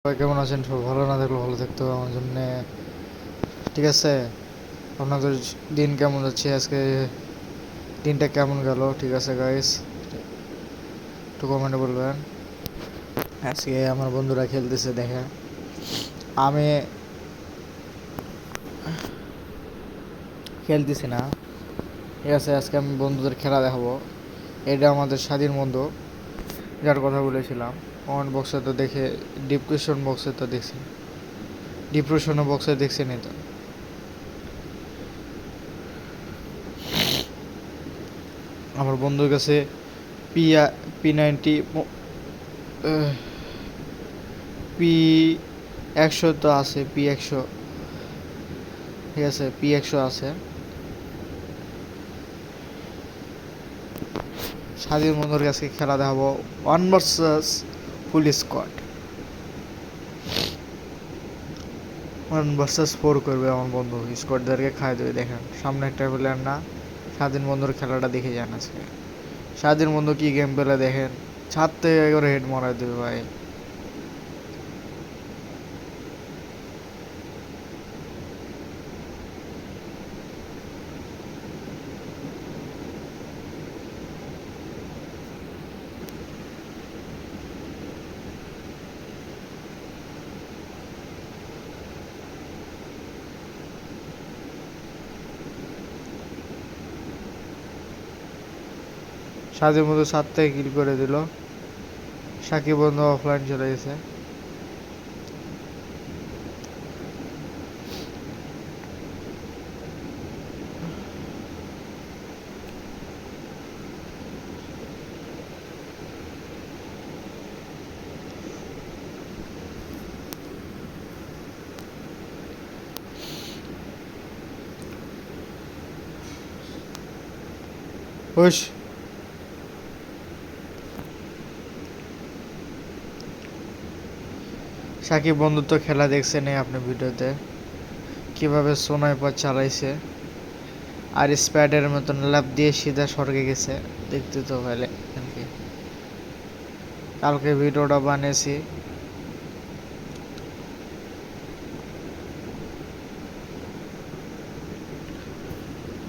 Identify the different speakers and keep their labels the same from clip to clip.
Speaker 1: সবাই কেমন আছেন? সব ভালো না থাকলে ভালো থাকতে হবে আমার জন্য। ঠিক আছে, আপনাদের দিন কেমন যাচ্ছে? আজকে দিনটা কেমন গেল? ঠিক আছে গাইস, একটু কমেন্টে বলবেন। আজকে আমার বন্ধুরা খেলতেছে দেখে, আমি খেলতেছি না। ঠিক আছে, আজকে আমি বন্ধুদের খেলা দেখাবো। এটা আমাদের স্বাধীন বন্ধু, যার কথা বলেছিলাম। কমেন্ট বক্সে তো দেখে, ডিসক্রিপশন বক্সে তো দেখছি, ডিপ্রেশন বক্সে দেখছেন তো। আমার বন্ধুর কাছে পিয়া P90 P100 তো আছে, P100। ঠিক আছে, P100 আছে। স্বাধীন বন্ধুর কাছে খেলা দেখাবো 1 ভার্সেস ফুল স্কোয়াড। 1 ভার্সেস 4 করবে আমার বন্ধু, স্কোয়াডদেরকে খাই দেবে। দেখেন সামনে একটা প্লেয়ার না, স্বাধীন বন্ধুর খেলাটা দেখে যান আজকে। স্বাধীন বন্ধু কি গেম পেলে দেখেন, ছাদ থেকে একবারে হেড মারাই দেবে ভাই। স্বাধীন বন্ধু ছাদ থেকে কিল করে দিল। সাকিব বন্ধু অফলাইন চলে গেছে। হুশ, সাকিব বন্ধু তো খেলা দেখছেন আপনি ভিডিওতে, কিভাবে স্নাইপার চালাইছে আর স্প্যাডের মতন লাফ দিয়ে সিধা স্বর্গে গেছে। দেখতে তো ভালো। কালকে ভিডিওটা বানিয়েছি।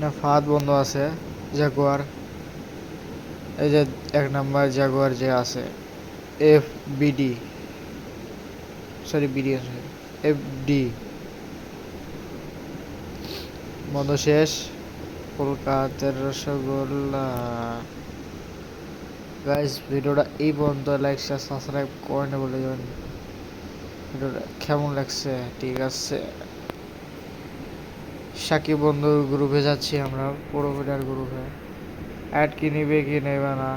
Speaker 1: না ফাহাদ বন্ধু আছে, জাগুয়ার, এই যে 1 নাম্বার জাগুয়ার যে আছে, FBD, সরি বিডি আছে, FD বন্ধু শেষ। কলকাতার রসগোল্লা। গাইস ভিডিওটা এই পর্যন্ত, লাইক শেয়ার সাবস্ক্রাইব করে নেই বলে যাবেন। ভিডিওটা কেমন লাগছে? ঠিক আছে, সাকিব বন্ধুর গ্রুপে যাচ্ছি আমরা, পুরো ভিডিওর গ্রুপে। অ্যাড কি নিবে কি নেবে না,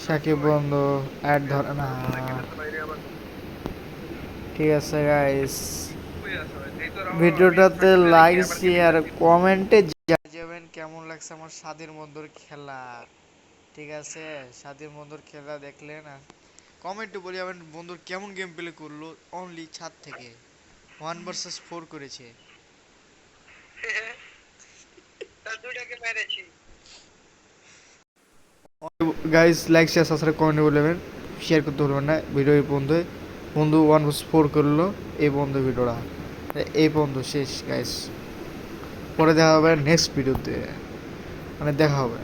Speaker 1: সাকিব বন্ধু অ্যাড ধরে না। ঠিক আছে গাইস, ভিডিওটাতে লাইক শেয়ার কমেন্টে যাবেন কেমন লাগছে আমার স্বাধীন বন্ধুর খেলা। ঠিক আছে, স্বাধীন বন্ধুর খেলা দেখলেন আর কমেন্টে বলে যাবেন বন্ধুর কেমন গেম প্লে করলো। অনলি ছাদ থেকে 1 ভার্সেস 4 করেছে। গাইস লাইক শেয়ার সাবস্ক্রাইব কমেন্টে বলে যাবেন, শেয়ার করতে ভুলবেন না। ভিডিও এই বন্ধু বন্ধু 1 ভার্সেস 4 করলো এই বন্ধু ভিডিওটা এই বন্ধু শেষ গাইস। পরে দেখা হবে নেক্সট ভিডিওতে, মানে দেখা হবে।